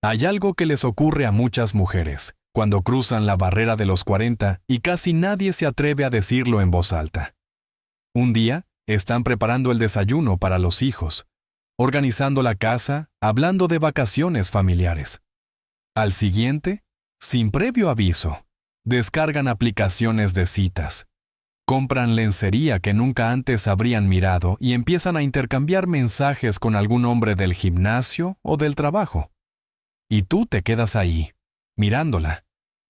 Hay algo que les ocurre a muchas mujeres cuando cruzan la barrera de los 40 y casi nadie se atreve a decirlo en voz alta. Un día, están preparando el desayuno para los hijos, organizando la casa, hablando de vacaciones familiares. Al siguiente, sin previo aviso, descargan aplicaciones de citas, compran lencería que nunca antes habrían mirado y empiezan a intercambiar mensajes con algún hombre del gimnasio o del trabajo. Y tú te quedas ahí, mirándola,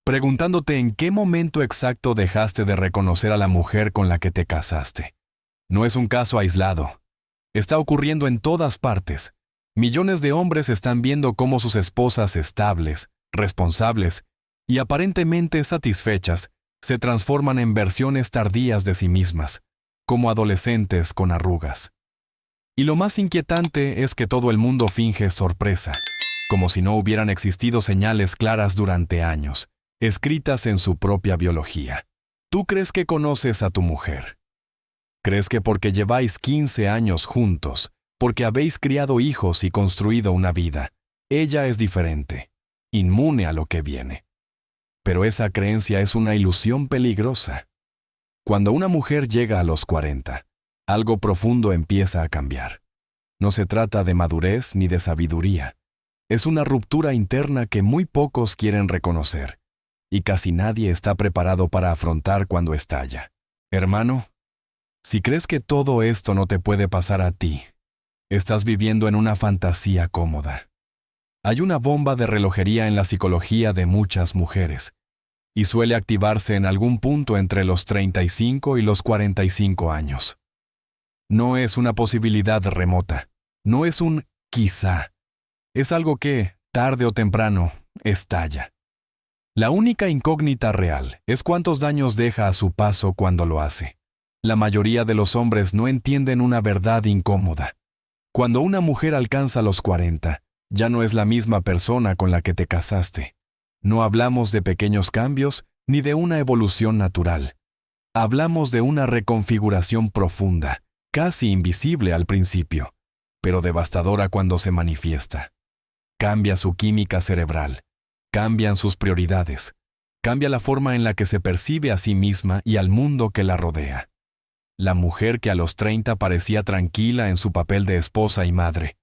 preguntándote en qué momento exacto dejaste de reconocer a la mujer con la que te casaste. No es un caso aislado. Está ocurriendo en todas partes. Millones de hombres están viendo cómo sus esposas estables, responsables y aparentemente satisfechas se transforman en versiones tardías de sí mismas, como adolescentes con arrugas. Y lo más inquietante es que todo el mundo finge sorpresa, como si no hubieran existido señales claras durante años, escritas en su propia biología. Tú crees que conoces a tu mujer. Crees que porque lleváis 15 años juntos, porque habéis criado hijos y construido una vida, ella es diferente, inmune a lo que viene. Pero esa creencia es una ilusión peligrosa. Cuando una mujer llega a los 40, algo profundo empieza a cambiar. No se trata de madurez ni de sabiduría. Es una ruptura interna que muy pocos quieren reconocer, y casi nadie está preparado para afrontar cuando estalla. Hermano, si crees que todo esto no te puede pasar a ti, estás viviendo en una fantasía cómoda. Hay una bomba de relojería en la psicología de muchas mujeres, y suele activarse en algún punto entre los 35 y los 45 años. No es una posibilidad remota, no es un quizá. Es algo que, tarde o temprano, estalla. La única incógnita real es cuántos daños deja a su paso cuando lo hace. La mayoría de los hombres no entienden una verdad incómoda. Cuando una mujer alcanza los 40, ya no es la misma persona con la que te casaste. No hablamos de pequeños cambios ni de una evolución natural. Hablamos de una reconfiguración profunda, casi invisible al principio, pero devastadora cuando se manifiesta. Cambia su química cerebral, cambian sus prioridades, cambia la forma en la que se percibe a sí misma y al mundo que la rodea. La mujer que a los 30 parecía tranquila en su papel de esposa y madre,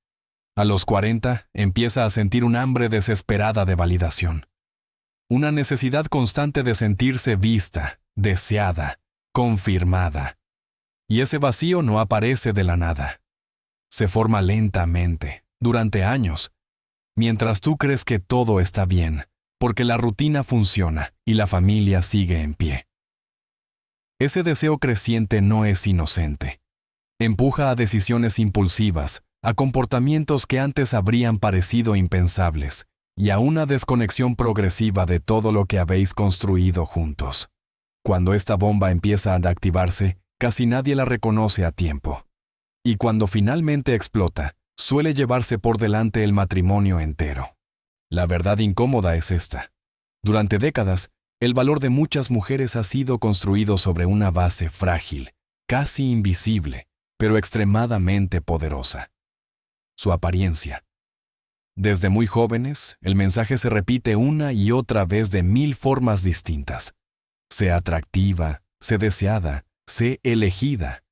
a los 40 empieza a sentir un hambre desesperada de validación. Una necesidad constante de sentirse vista, deseada, confirmada. Y ese vacío no aparece de la nada. Se forma lentamente, durante años, mientras tú crees que todo está bien, porque la rutina funciona y la familia sigue en pie. Ese deseo creciente no es inocente. Empuja a decisiones impulsivas, a comportamientos que antes habrían parecido impensables, y a una desconexión progresiva de todo lo que habéis construido juntos. Cuando esta bomba empieza a activarse, casi nadie la reconoce a tiempo. Y cuando finalmente explota, suele llevarse por delante el matrimonio entero. La verdad incómoda es esta. Durante décadas, el valor de muchas mujeres ha sido construido sobre una base frágil, casi invisible, pero extremadamente poderosa. Su apariencia. Desde muy jóvenes, el mensaje se repite una y otra vez de 1000 formas distintas. Sé atractiva, sé deseada, sé elegida.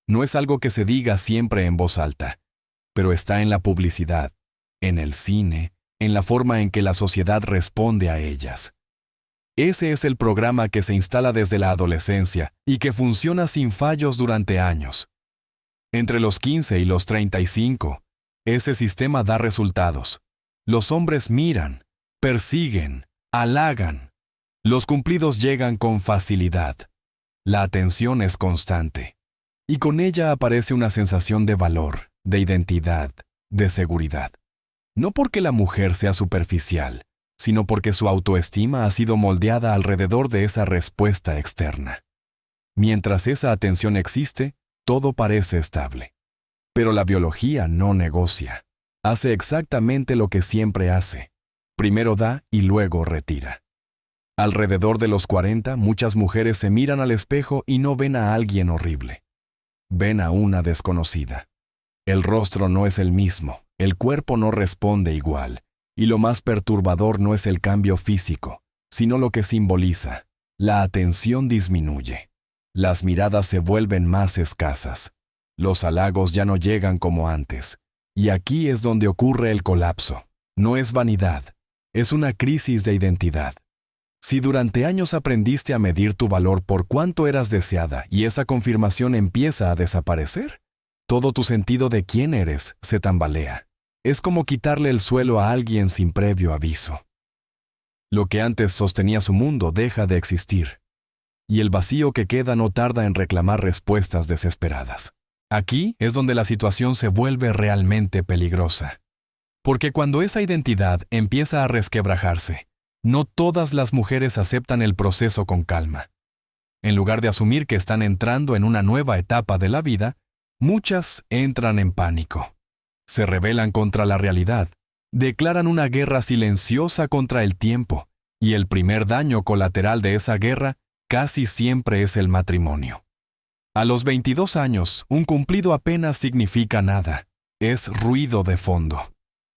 No es algo que se diga siempre en voz alta, pero está en la publicidad, en el cine, en la forma en que la sociedad responde a ellas. Ese es el programa que se instala desde la adolescencia y que funciona sin fallos durante años. Entre los 15 y los 35, ese sistema da resultados. Los hombres miran, persiguen, halagan. Los cumplidos llegan con facilidad. La atención es constante. Y con ella aparece una sensación de valor, de identidad, de seguridad. No porque la mujer sea superficial, sino porque su autoestima ha sido moldeada alrededor de esa respuesta externa. Mientras esa atención existe, todo parece estable. Pero la biología no negocia. Hace exactamente lo que siempre hace. Primero da y luego retira. Alrededor de los 40, muchas mujeres se miran al espejo y no ven a alguien horrible. Ven a una desconocida. El rostro no es el mismo, el cuerpo no responde igual, Y lo más perturbador no es el cambio físico, sino lo que simboliza. La atención disminuye. Las miradas se vuelven más escasas. Los halagos ya no llegan como antes. Y aquí es donde ocurre el colapso. No es vanidad, es una crisis de identidad. Si durante años aprendiste a medir tu valor por cuánto eras deseada y esa confirmación empieza a desaparecer, todo tu sentido de quién eres se tambalea. Es como quitarle el suelo a alguien sin previo aviso. Lo que antes sostenía su mundo deja de existir, y el vacío que queda no tarda en reclamar respuestas desesperadas. Aquí es donde la situación se vuelve realmente peligrosa. Porque cuando esa identidad empieza a resquebrajarse, no todas las mujeres aceptan el proceso con calma. En lugar de asumir que están entrando en una nueva etapa de la vida, muchas entran en pánico. Se rebelan contra la realidad, declaran una guerra silenciosa contra el tiempo, y el primer daño colateral de esa guerra casi siempre es el matrimonio. A los 22 años, un cumplido apenas significa nada. Es ruido de fondo.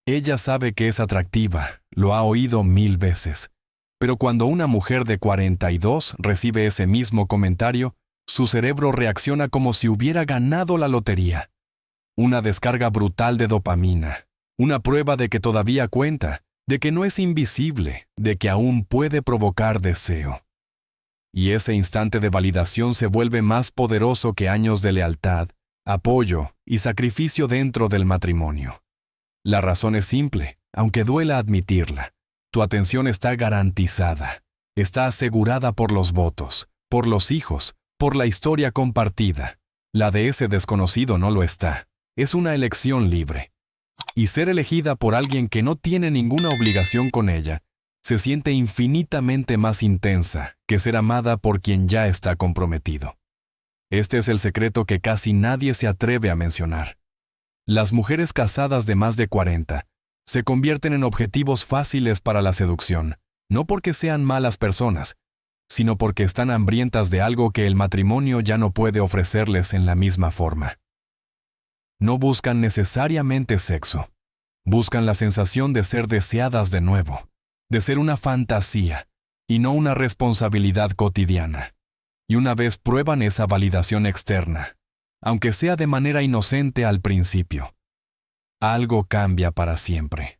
Ella sabe que es atractiva, lo ha oído 1000 veces. Pero cuando una mujer de 42 recibe ese mismo comentario, su cerebro reacciona como si hubiera ganado la lotería. Una descarga brutal de dopamina, una prueba de que todavía cuenta, de que no es invisible, de que aún puede provocar deseo. Y ese instante de validación se vuelve más poderoso que años de lealtad, apoyo y sacrificio dentro del matrimonio. La razón es simple, aunque duela admitirla. Tu atención está garantizada, está asegurada por los votos, por los hijos, por la historia compartida. La de ese desconocido no lo está. Es una elección libre. Y ser elegida por alguien que no tiene ninguna obligación con ella, se siente infinitamente más intensa que ser amada por quien ya está comprometido. Este es el secreto que casi nadie se atreve a mencionar. Las mujeres casadas de más de 40 se convierten en objetivos fáciles para la seducción, no porque sean malas personas, sino porque están hambrientas de algo que el matrimonio ya no puede ofrecerles en la misma forma. No buscan necesariamente sexo, buscan la sensación de ser deseadas de nuevo, de ser una fantasía y no una responsabilidad cotidiana. Y una vez prueban esa validación externa, aunque sea de manera inocente al principio, algo cambia para siempre.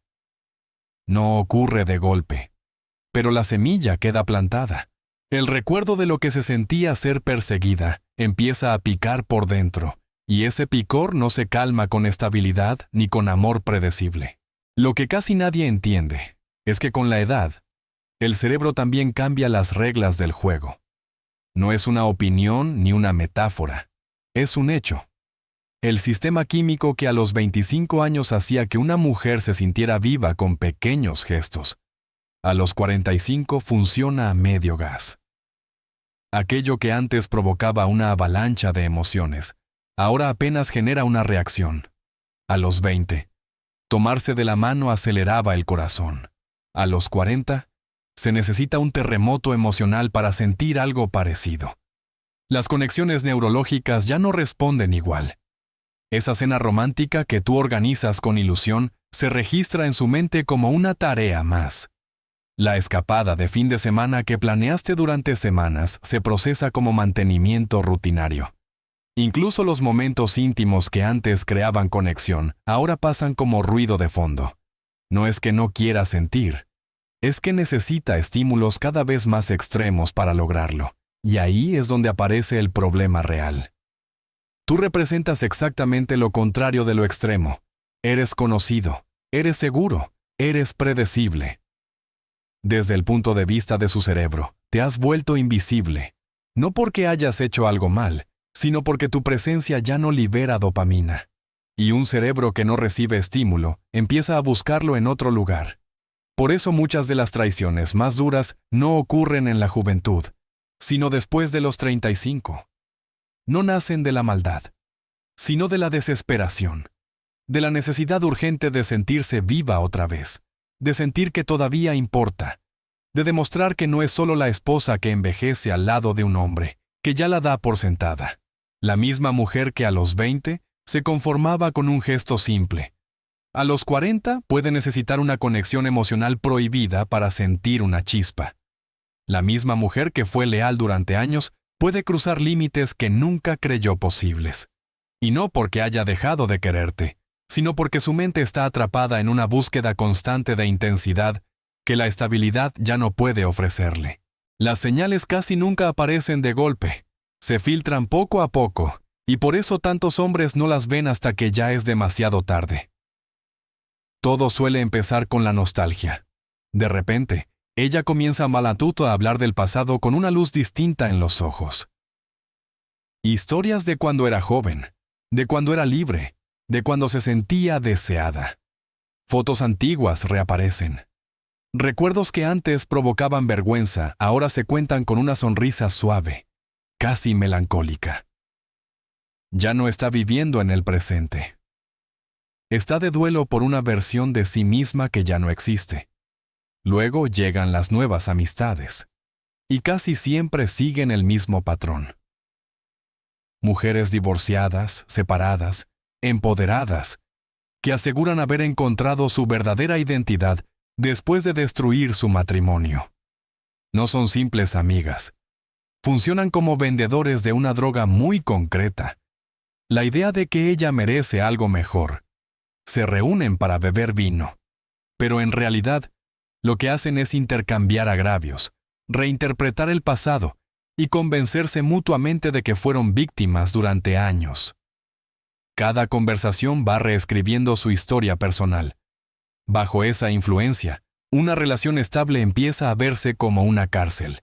No ocurre de golpe, pero la semilla queda plantada. El recuerdo de lo que se sentía ser perseguida empieza a picar por dentro, y ese picor no se calma con estabilidad ni con amor predecible. Lo que casi nadie entiende es que con la edad, el cerebro también cambia las reglas del juego. No es una opinión ni una metáfora, es un hecho. El sistema químico que a los 25 años hacía que una mujer se sintiera viva con pequeños gestos, a los 45 funciona a medio gas. Aquello que antes provocaba una avalancha de emociones, ahora apenas genera una reacción. A los 20, tomarse de la mano aceleraba el corazón. A los 40, se necesita un terremoto emocional para sentir algo parecido. Las conexiones neurológicas ya no responden igual. Esa cena romántica que tú organizas con ilusión se registra en su mente como una tarea más. La escapada de fin de semana que planeaste durante semanas se procesa como mantenimiento rutinario. Incluso los momentos íntimos que antes creaban conexión, ahora pasan como ruido de fondo. No es que no quiera sentir, es que necesita estímulos cada vez más extremos para lograrlo. Y ahí es donde aparece el problema real. Tú representas exactamente lo contrario de lo extremo. Eres conocido, eres seguro, eres predecible. Desde el punto de vista de su cerebro, te has vuelto invisible. No porque hayas hecho algo mal, sino porque tu presencia ya no libera dopamina. Y un cerebro que no recibe estímulo empieza a buscarlo en otro lugar. Por eso muchas de las traiciones más duras no ocurren en la juventud, sino después de los 35. No nacen de la maldad, sino de la desesperación, de la necesidad urgente de sentirse viva otra vez, de sentir que todavía importa, de demostrar que no es solo la esposa que envejece al lado de un hombre, que ya la da por sentada. La misma mujer que a los 20 se conformaba con un gesto simple. A los 40 puede necesitar una conexión emocional prohibida para sentir una chispa. La misma mujer que fue leal durante años puede cruzar límites que nunca creyó posibles. Y no porque haya dejado de quererte, sino porque su mente está atrapada en una búsqueda constante de intensidad que la estabilidad ya no puede ofrecerle. Las señales casi nunca aparecen de golpe, se filtran poco a poco, y por eso tantos hombres no las ven hasta que ya es demasiado tarde. Todo suele empezar con la nostalgia. De repente, ella comienza malatuto a hablar del pasado con una luz distinta en los ojos. Historias de cuando era joven, de cuando era libre, de cuando se sentía deseada. Fotos antiguas reaparecen. Recuerdos que antes provocaban vergüenza, ahora se cuentan con una sonrisa suave, casi melancólica. Ya no está viviendo en el presente. Está de duelo por una versión de sí misma que ya no existe. Luego llegan las nuevas amistades. Y casi siempre siguen el mismo patrón. Mujeres divorciadas, separadas, empoderadas, que aseguran haber encontrado su verdadera identidad después de destruir su matrimonio. No son simples amigas. Funcionan como vendedores de una droga muy concreta. La idea de que ella merece algo mejor. Se reúnen para beber vino. Pero en realidad, lo que hacen es intercambiar agravios, reinterpretar el pasado y convencerse mutuamente de que fueron víctimas durante años. Cada conversación va reescribiendo su historia personal. Bajo esa influencia, una relación estable empieza a verse como una cárcel.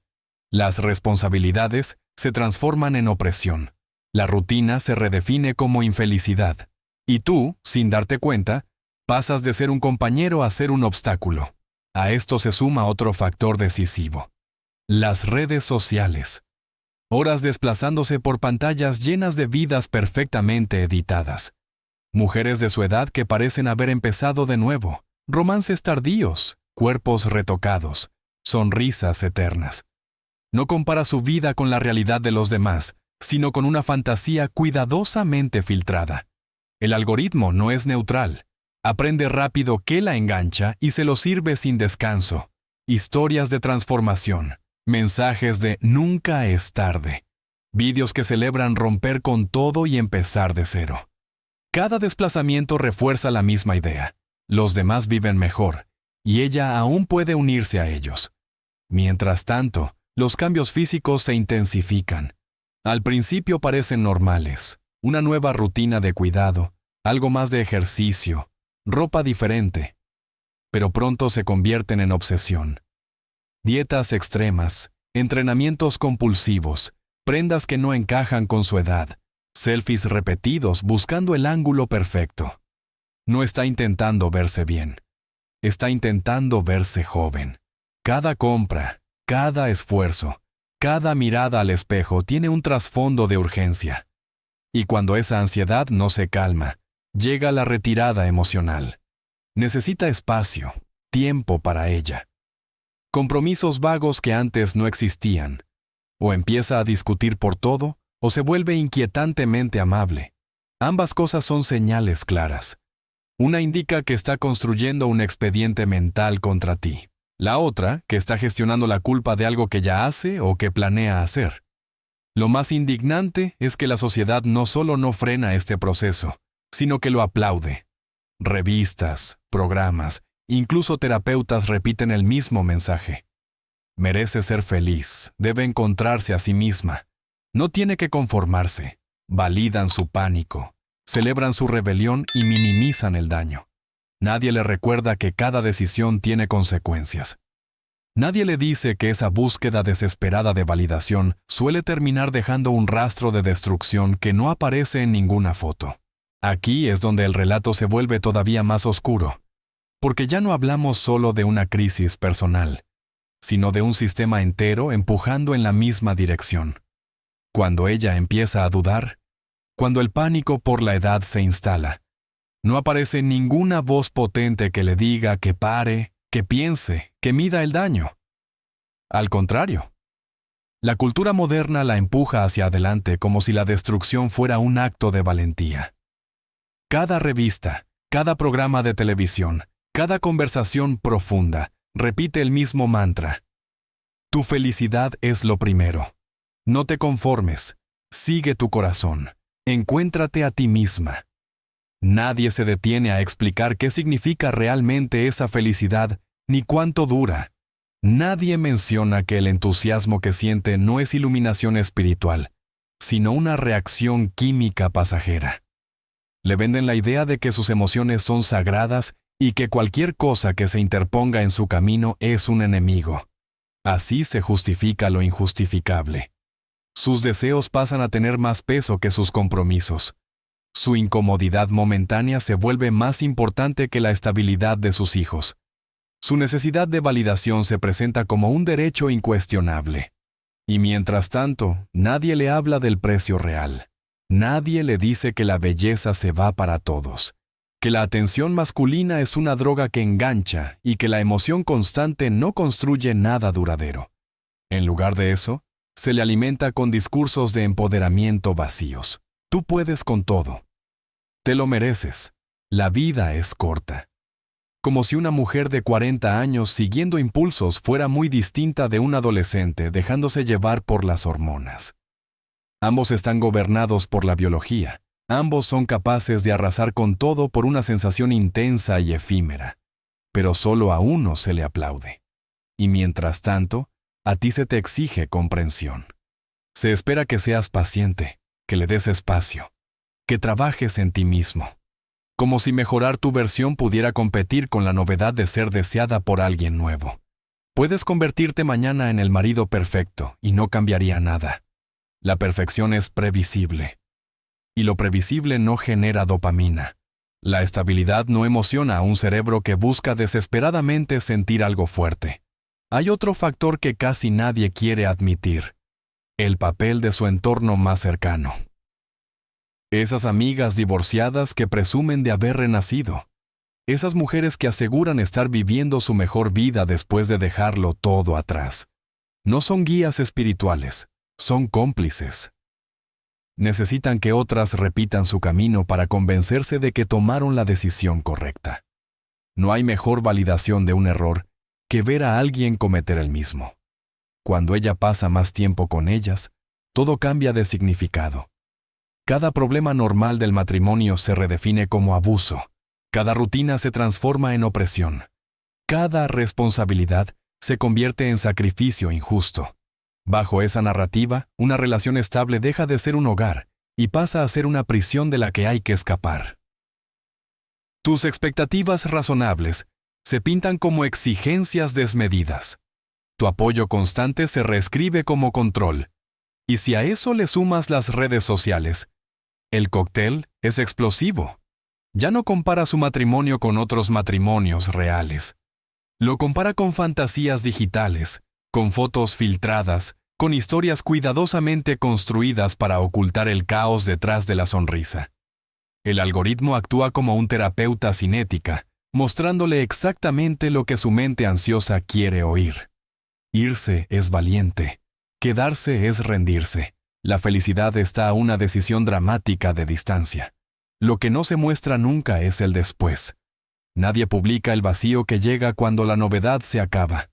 Las responsabilidades se transforman en opresión. La rutina se redefine como infelicidad. Y tú, sin darte cuenta, pasas de ser un compañero a ser un obstáculo. A esto se suma otro factor decisivo: las redes sociales. Horas desplazándose por pantallas llenas de vidas perfectamente editadas. Mujeres de su edad que parecen haber empezado de nuevo. Romances tardíos, cuerpos retocados, sonrisas eternas. No compara su vida con la realidad de los demás, sino con una fantasía cuidadosamente filtrada. El algoritmo no es neutral. Aprende rápido qué la engancha y se lo sirve sin descanso. Historias de transformación, mensajes de nunca es tarde, vídeos que celebran romper con todo y empezar de cero. Cada desplazamiento refuerza la misma idea. Los demás viven mejor, y ella aún puede unirse a ellos. Mientras tanto, los cambios físicos se intensifican. Al principio parecen normales, una nueva rutina de cuidado, algo más de ejercicio, ropa diferente. Pero pronto se convierten en obsesión. Dietas extremas, entrenamientos compulsivos, prendas que no encajan con su edad, selfies repetidos buscando el ángulo perfecto. No está intentando verse bien. Está intentando verse joven. Cada compra, cada esfuerzo, cada mirada al espejo tiene un trasfondo de urgencia. Y cuando esa ansiedad no se calma, llega la retirada emocional. Necesita espacio, tiempo para ella. Compromisos vagos que antes no existían. O empieza a discutir por todo, o se vuelve inquietantemente amable. Ambas cosas son señales claras. Una indica que está construyendo un expediente mental contra ti. La otra, que está gestionando la culpa de algo que ya hace o que planea hacer. Lo más indignante es que la sociedad no solo no frena este proceso, sino que lo aplaude. Revistas, programas, incluso terapeutas repiten el mismo mensaje. Merece ser feliz, debe encontrarse a sí misma. No tiene que conformarse. Validan su pánico. Celebran su rebelión y minimizan el daño. Nadie le recuerda que cada decisión tiene consecuencias. Nadie le dice que esa búsqueda desesperada de validación suele terminar dejando un rastro de destrucción que no aparece en ninguna foto. Aquí es donde el relato se vuelve todavía más oscuro, porque ya no hablamos solo de una crisis personal, sino de un sistema entero empujando en la misma dirección. Cuando ella empieza a dudar, cuando el pánico por la edad se instala, no aparece ninguna voz potente que le diga que pare, que piense, que mida el daño. Al contrario, la cultura moderna la empuja hacia adelante como si la destrucción fuera un acto de valentía. Cada revista, Cada programa de televisión, cada conversación profunda, repite el mismo mantra. Tu felicidad es lo primero. No te conformes. Sigue tu corazón. Encuéntrate a ti misma. Nadie se detiene a explicar qué significa realmente esa felicidad ni cuánto dura. Nadie menciona que el entusiasmo que siente no es iluminación espiritual, sino una reacción química pasajera. Le venden la idea de que sus emociones son sagradas y que cualquier cosa que se interponga en su camino es un enemigo. Así se justifica lo injustificable. Sus deseos pasan a tener más peso que sus compromisos. Su incomodidad momentánea se vuelve más importante que la estabilidad de sus hijos. Su necesidad de validación se presenta como un derecho incuestionable. Y mientras tanto, nadie le habla del precio real. Nadie le dice que la belleza se va para todos, que la atención masculina es una droga que engancha y que la emoción constante no construye nada duradero. En lugar de eso, se le alimenta con discursos de empoderamiento vacíos. Tú puedes con todo. Te lo mereces. La vida es corta. Como si una mujer de 40 años siguiendo impulsos fuera muy distinta de un adolescente dejándose llevar por las hormonas. Ambos están gobernados por la biología. Ambos son capaces de arrasar con todo por una sensación intensa y efímera. Pero solo a uno se le aplaude. Y mientras tanto, a ti se te exige comprensión. Se espera que seas paciente, que le des espacio, que trabajes en ti mismo. Como si mejorar tu versión pudiera competir con la novedad de ser deseada por alguien nuevo. Puedes convertirte mañana en el marido perfecto y no cambiaría nada. La perfección es previsible. Y lo previsible no genera dopamina. La estabilidad no emociona a un cerebro que busca desesperadamente sentir algo fuerte. Hay otro factor que casi nadie quiere admitir: el papel de su entorno más cercano. Esas amigas divorciadas que presumen de haber renacido. Esas mujeres que aseguran estar viviendo su mejor vida después de dejarlo todo atrás. No son guías espirituales, son cómplices. Necesitan que otras repitan su camino para convencerse de que tomaron la decisión correcta. No hay mejor validación de un error que ver a alguien cometer el mismo. Cuando ella pasa más tiempo con ellas, todo cambia de significado. Cada problema normal del matrimonio se redefine como abuso. Cada rutina se transforma en opresión. Cada responsabilidad se convierte en sacrificio injusto. Bajo esa narrativa, una relación estable deja de ser un hogar y pasa a ser una prisión de la que hay que escapar. Tus expectativas razonables se pintan como exigencias desmedidas. Tu apoyo constante se reescribe como control. Y si a eso le sumas las redes sociales, el cóctel es explosivo. Ya no compara su matrimonio con otros matrimonios reales. Lo compara con fantasías digitales, con fotos filtradas, con historias cuidadosamente construidas para ocultar el caos detrás de la sonrisa. El algoritmo actúa como un terapeuta sin ética, mostrándole exactamente lo que su mente ansiosa quiere oír. Irse es valiente. Quedarse es rendirse. La felicidad está a una decisión dramática de distancia. Lo que no se muestra nunca es el después. Nadie publica el vacío que llega cuando la novedad se acaba.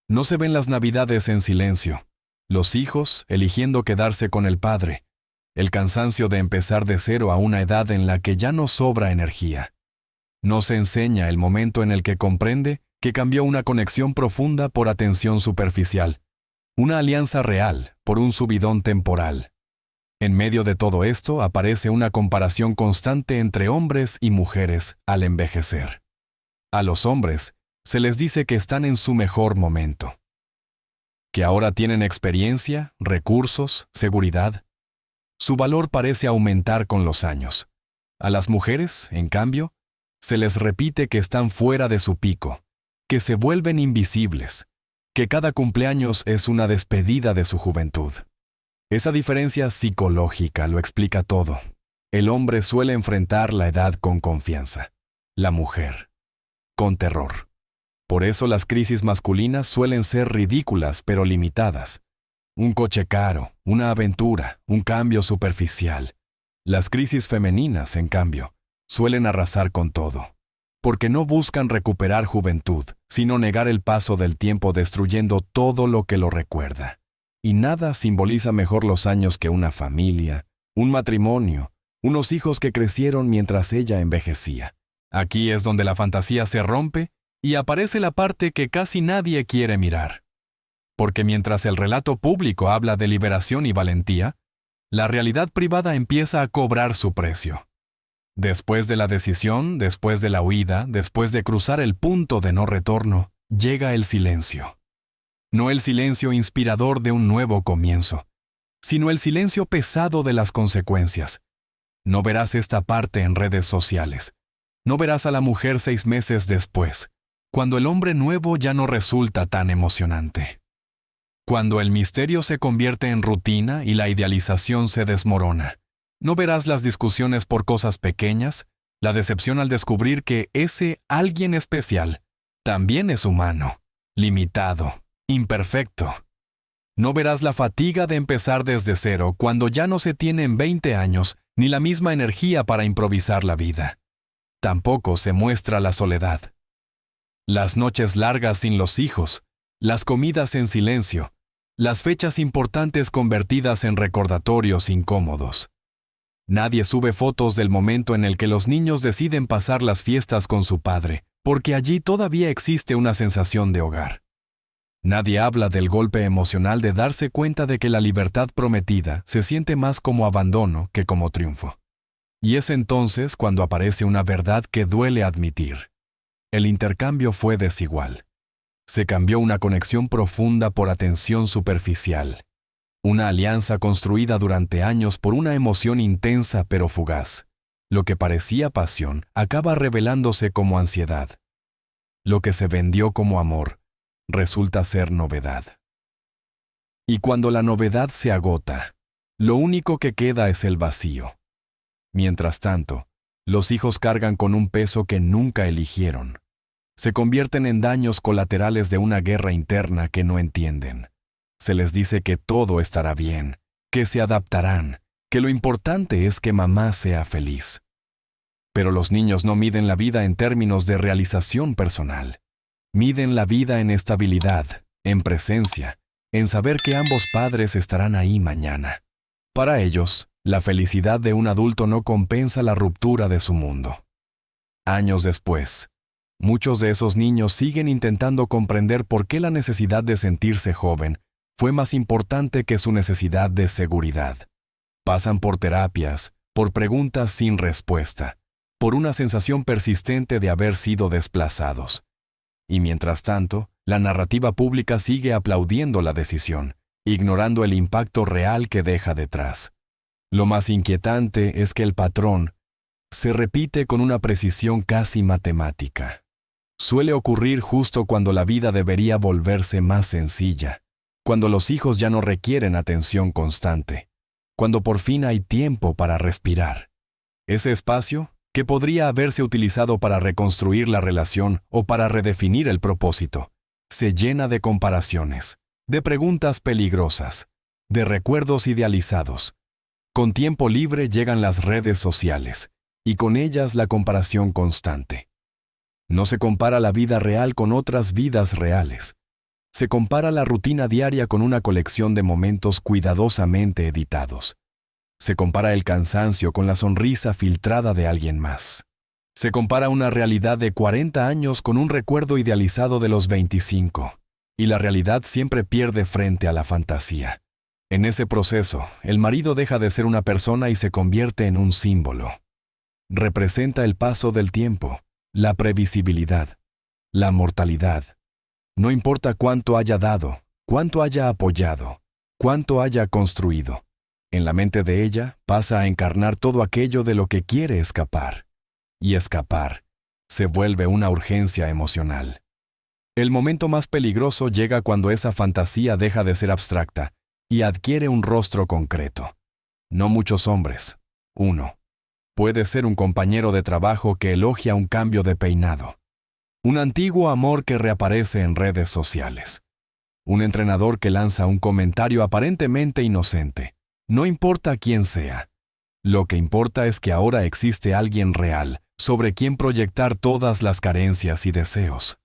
No se ven las navidades en silencio. Los hijos eligiendo quedarse con el padre. El cansancio de empezar de cero a una edad en la que ya no sobra energía. No se enseña el momento en el que comprende que cambió una conexión profunda por atención superficial. Una alianza real por un subidón temporal. En medio de todo esto aparece una comparación constante entre hombres y mujeres al envejecer. A los hombres se les dice que están en su mejor momento. Que ahora tienen experiencia, recursos, seguridad. Su valor parece aumentar con los años. A las mujeres, en cambio, se les repite que están fuera de su pico, que se vuelven invisibles, que cada cumpleaños es una despedida de su juventud. Esa diferencia psicológica lo explica todo. El hombre suele enfrentar la edad con confianza, la mujer con terror. Por eso las crisis masculinas suelen ser ridículas pero limitadas. Un coche caro, una aventura, un cambio superficial. Las crisis femeninas, en cambio, suelen arrasar con todo, porque no buscan recuperar juventud, sino negar el paso del tiempo destruyendo todo lo que lo recuerda. Y nada simboliza mejor los años que una familia, un matrimonio, unos hijos que crecieron mientras ella envejecía. Aquí es donde la fantasía se rompe y aparece la parte que casi nadie quiere mirar. Porque mientras el relato público habla de liberación y valentía, la realidad privada empieza a cobrar su precio. Después de la decisión, después de la huida, después de cruzar el punto de no retorno, llega el silencio. No el silencio inspirador de un nuevo comienzo, sino el silencio pesado de las consecuencias. No verás esta parte en redes sociales. No verás a la mujer 6 meses después, cuando el hombre nuevo ya no resulta tan emocionante. Cuando el misterio se convierte en rutina y la idealización se desmorona. No verás las discusiones por cosas pequeñas, la decepción al descubrir que ese alguien especial también es humano, limitado, imperfecto. No verás la fatiga de empezar desde cero cuando ya no se tienen 20 años ni la misma energía para improvisar la vida. Tampoco se muestra la soledad. Las noches largas sin los hijos, las comidas en silencio, las fechas importantes convertidas en recordatorios incómodos. Nadie sube fotos del momento en el que los niños deciden pasar las fiestas con su padre, porque allí todavía existe una sensación de hogar. Nadie habla del golpe emocional de darse cuenta de que la libertad prometida se siente más como abandono que como triunfo. Y es entonces cuando aparece una verdad que duele admitir. El intercambio fue desigual. Se cambió una conexión profunda por atención superficial. Una alianza construida durante años por una emoción intensa pero fugaz. Lo que parecía pasión acaba revelándose como ansiedad. Lo que se vendió como amor resulta ser novedad. Y cuando la novedad se agota, lo único que queda es el vacío. Mientras tanto, los hijos cargan con un peso que nunca eligieron. Se convierten en daños colaterales de una guerra interna que no entienden. Se les dice que todo estará bien, que se adaptarán, que lo importante es que mamá sea feliz. Pero los niños no miden la vida en términos de realización personal. Miden la vida en estabilidad, en presencia, en saber que ambos padres estarán ahí mañana. Para ellos, la felicidad de un adulto no compensa la ruptura de su mundo. Años después, muchos de esos niños siguen intentando comprender por qué la necesidad de sentirse joven fue más importante que su necesidad de seguridad. Pasan por terapias, por preguntas sin respuesta, por una sensación persistente de haber sido desplazados. Y mientras tanto, la narrativa pública sigue aplaudiendo la decisión, ignorando el impacto real que deja detrás. Lo más inquietante es que el patrón se repite con una precisión casi matemática. Suele ocurrir justo cuando la vida debería volverse más sencilla, cuando los hijos ya no requieren atención constante, cuando por fin hay tiempo para respirar. Ese espacio, que podría haberse utilizado para reconstruir la relación o para redefinir el propósito, se llena de comparaciones, de preguntas peligrosas, de recuerdos idealizados. Con tiempo libre llegan las redes sociales, y con ellas la comparación constante. No se compara la vida real con otras vidas reales. Se compara la rutina diaria con una colección de momentos cuidadosamente editados. Se compara el cansancio con la sonrisa filtrada de alguien más. Se compara una realidad de 40 años con un recuerdo idealizado de los 25, y la realidad siempre pierde frente a la fantasía. En ese proceso, el marido deja de ser una persona y se convierte en un símbolo. Representa el paso del tiempo, la previsibilidad, la mortalidad. No importa cuánto haya dado, cuánto haya apoyado, cuánto haya construido. En la mente de ella pasa a encarnar todo aquello de lo que quiere escapar. Y escapar se vuelve una urgencia emocional. El momento más peligroso llega cuando esa fantasía deja de ser abstracta y adquiere un rostro concreto. No muchos hombres, uno. Puede ser un compañero de trabajo que elogia un cambio de peinado. Un antiguo amor que reaparece en redes sociales. Un entrenador que lanza un comentario aparentemente inocente. No importa quién sea. Lo que importa es que ahora existe alguien real sobre quien proyectar todas las carencias y deseos.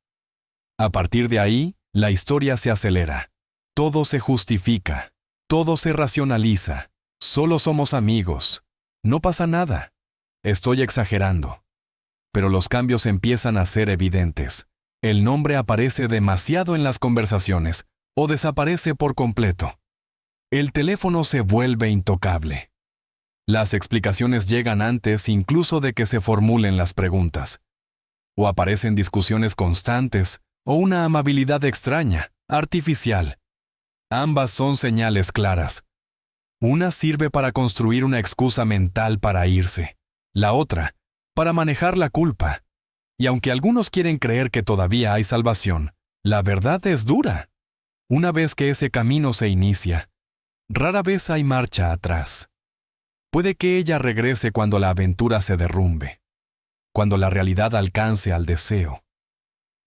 A partir de ahí, la historia se acelera. Todo se justifica. Todo se racionaliza. Solo somos amigos. No pasa nada. Estoy exagerando. Pero los cambios empiezan a ser evidentes. El nombre aparece demasiado en las conversaciones o desaparece por completo. El teléfono se vuelve intocable. Las explicaciones llegan antes incluso de que se formulen las preguntas. O aparecen discusiones constantes o una amabilidad extraña, artificial. Ambas son señales claras. Una sirve para construir una excusa mental para irse. La otra, para manejar la culpa. Y aunque algunos quieren creer que todavía hay salvación, la verdad es dura. Una vez que ese camino se inicia, rara vez hay marcha atrás. Puede que ella regrese cuando la aventura se derrumbe, cuando la realidad alcance al deseo.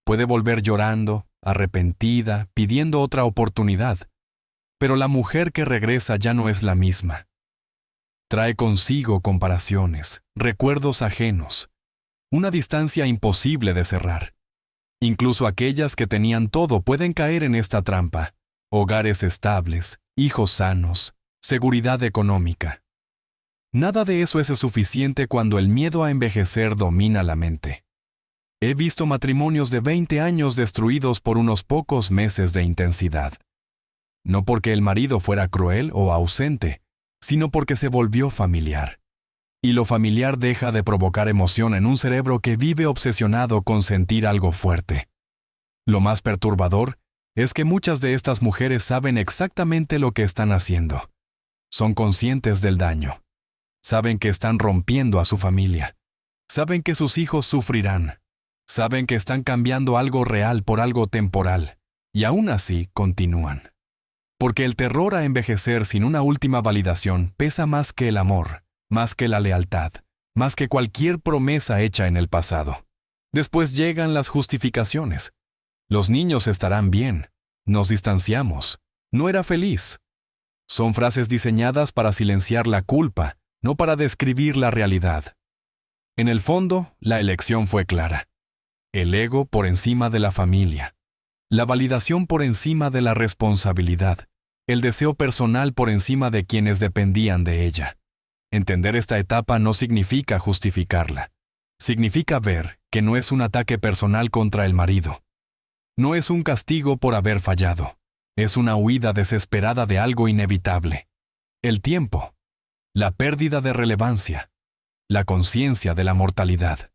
Puede volver llorando, arrepentida, pidiendo otra oportunidad. Pero la mujer que regresa ya no es la misma. Trae consigo comparaciones, recuerdos ajenos, una distancia imposible de cerrar. Incluso aquellas que tenían todo pueden caer en esta trampa. Hogares estables, hijos sanos, seguridad económica. Nada de eso es suficiente cuando el miedo a envejecer domina la mente. He visto matrimonios de 20 años destruidos por unos pocos meses de intensidad. No porque el marido fuera cruel o ausente, sino porque se volvió familiar. Y lo familiar deja de provocar emoción en un cerebro que vive obsesionado con sentir algo fuerte. Lo más perturbador es que muchas de estas mujeres saben exactamente lo que están haciendo. Son conscientes del daño. Saben que están rompiendo a su familia. Saben que sus hijos sufrirán. Saben que están cambiando algo real por algo temporal. Y aún así continúan. Porque el terror a envejecer sin una última validación pesa más que el amor, más que la lealtad, más que cualquier promesa hecha en el pasado. Después llegan las justificaciones. Los niños estarán bien. Nos distanciamos. No era feliz. Son frases diseñadas para silenciar la culpa, no para describir la realidad. En el fondo, la elección fue clara. El ego por encima de la familia. La validación por encima de la responsabilidad. El deseo personal por encima de quienes dependían de ella. Entender esta etapa no significa justificarla. Significa ver que no es un ataque personal contra el marido. No es un castigo por haber fallado. Es una huida desesperada de algo inevitable. El tiempo. La pérdida de relevancia. La conciencia de la mortalidad.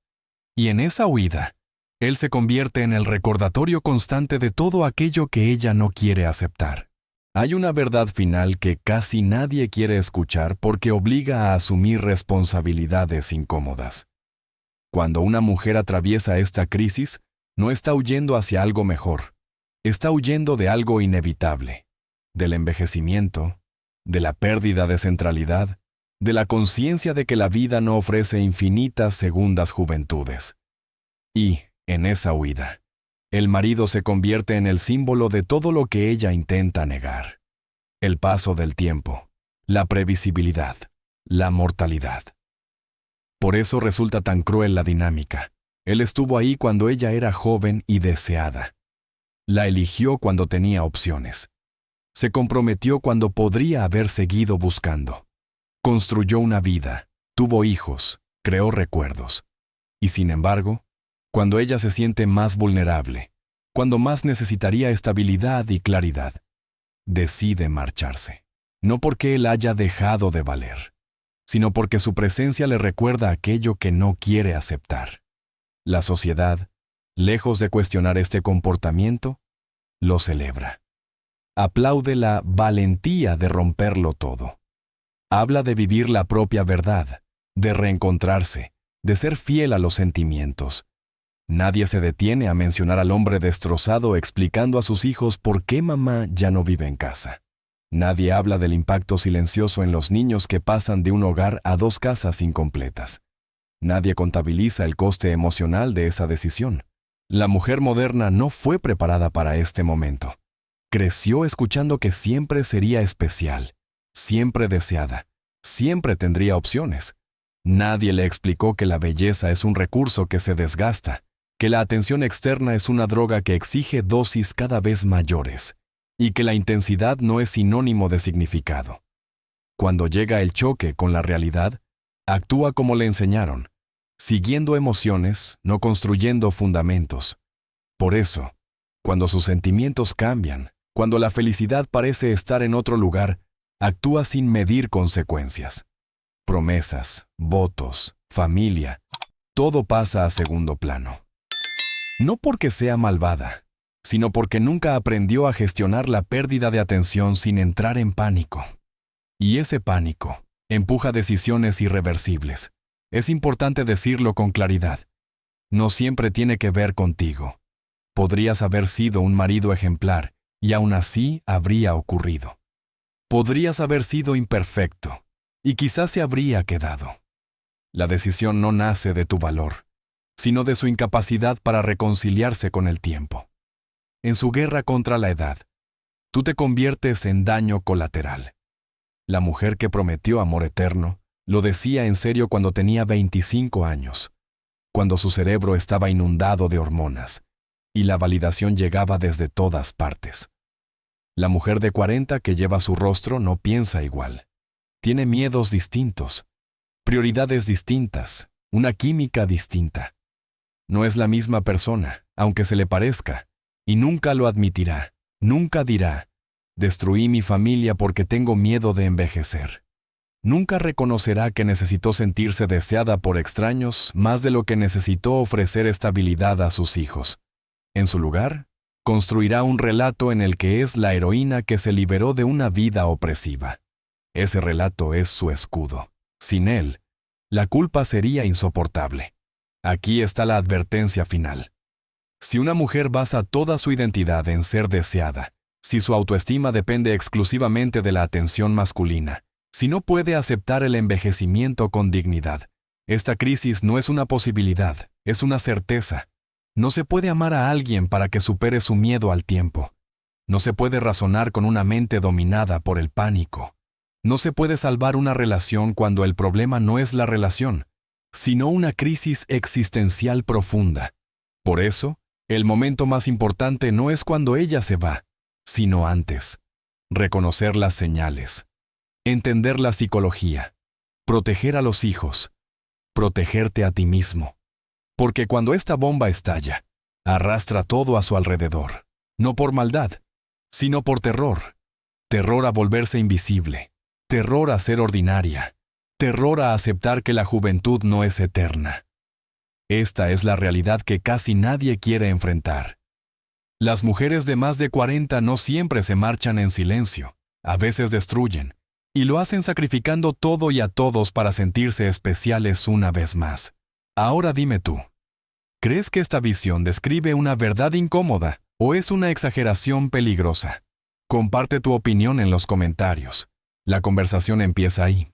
Y en esa huida, él se convierte en el recordatorio constante de todo aquello que ella no quiere aceptar. Hay una verdad final que casi nadie quiere escuchar porque obliga a asumir responsabilidades incómodas. Cuando una mujer atraviesa esta crisis, no está huyendo hacia algo mejor. Está huyendo de algo inevitable. Del envejecimiento, de la pérdida de centralidad, de la conciencia de que la vida no ofrece infinitas segundas juventudes. Y, en esa huida, el marido se convierte en el símbolo de todo lo que ella intenta negar. El paso del tiempo, la previsibilidad, la mortalidad. Por eso resulta tan cruel la dinámica. Él estuvo ahí cuando ella era joven y deseada. La eligió cuando tenía opciones. Se comprometió cuando podría haber seguido buscando. Construyó una vida, tuvo hijos, creó recuerdos. Y sin embargo, cuando ella se siente más vulnerable, cuando más necesitaría estabilidad y claridad, decide marcharse. No porque él haya dejado de valer, sino porque su presencia le recuerda aquello que no quiere aceptar. La sociedad, lejos de cuestionar este comportamiento, lo celebra. Aplaude la valentía de romperlo todo. Habla de vivir la propia verdad, de reencontrarse, de ser fiel a los sentimientos. Nadie se detiene a mencionar al hombre destrozado explicando a sus hijos por qué mamá ya no vive en casa. Nadie habla del impacto silencioso en los niños que pasan de un hogar a 2 casas incompletas. Nadie contabiliza el coste emocional de esa decisión. La mujer moderna no fue preparada para este momento. Creció escuchando que siempre sería especial, siempre deseada, Siempre tendría opciones. Nadie le explicó que la belleza es un recurso que se desgasta, que la atención externa es una droga que exige dosis cada vez mayores, y que la intensidad no es sinónimo de significado. Cuando llega el choque con la realidad, actúa como le enseñaron, siguiendo emociones, no construyendo fundamentos. Por eso, cuando sus sentimientos cambian, cuando la felicidad parece estar en otro lugar, actúa sin medir consecuencias. Promesas, votos, familia, todo pasa a segundo plano. No porque sea malvada, sino porque nunca aprendió a gestionar la pérdida de atención sin entrar en pánico. Y ese pánico empuja decisiones irreversibles. Es importante decirlo con claridad. No siempre tiene que ver contigo. Podrías haber sido un marido ejemplar, y aún así habría ocurrido. Podrías haber sido imperfecto, y quizás se habría quedado. La decisión no nace de tu valor, sino de su incapacidad para reconciliarse con el tiempo. En su guerra contra la edad, tú te conviertes en daño colateral. La mujer que prometió amor eterno lo decía en serio cuando tenía 25 años, cuando su cerebro estaba inundado de hormonas, y la validación llegaba desde todas partes. La mujer de 40 que lleva su rostro no piensa igual. Tiene miedos distintos, prioridades distintas, una química distinta. No es la misma persona, aunque se le parezca, y nunca lo admitirá, nunca dirá, destruí mi familia porque tengo miedo de envejecer. Nunca reconocerá que necesitó sentirse deseada por extraños más de lo que necesitó ofrecer estabilidad a sus hijos. En su lugar, construirá un relato en el que es la heroína que se liberó de una vida opresiva. Ese relato es su escudo. Sin él, la culpa sería insoportable. Aquí está la advertencia final. Si una mujer basa toda su identidad en ser deseada, si su autoestima depende exclusivamente de la atención masculina, si no puede aceptar el envejecimiento con dignidad, esta crisis no es una posibilidad, es una certeza. No se puede amar a alguien para que supere su miedo al tiempo. No se puede razonar con una mente dominada por el pánico. No se puede salvar una relación cuando el problema no es la relación, sino una crisis existencial profunda. Por eso, el momento más importante no es cuando ella se va, sino antes. Reconocer las señales, entender la psicología, proteger a los hijos, protegerte a ti mismo. Porque cuando esta bomba estalla, arrastra todo a su alrededor, no por maldad, sino por terror. Terror a volverse invisible, terror a ser ordinaria, terror a aceptar que la juventud no es eterna. Esta es la realidad que casi nadie quiere enfrentar. Las mujeres de más de 40 no siempre se marchan en silencio, a veces destruyen, y lo hacen sacrificando todo y a todos para sentirse especiales una vez más. Ahora dime tú, ¿crees que esta visión describe una verdad incómoda o es una exageración peligrosa? Comparte tu opinión en los comentarios. La conversación empieza ahí.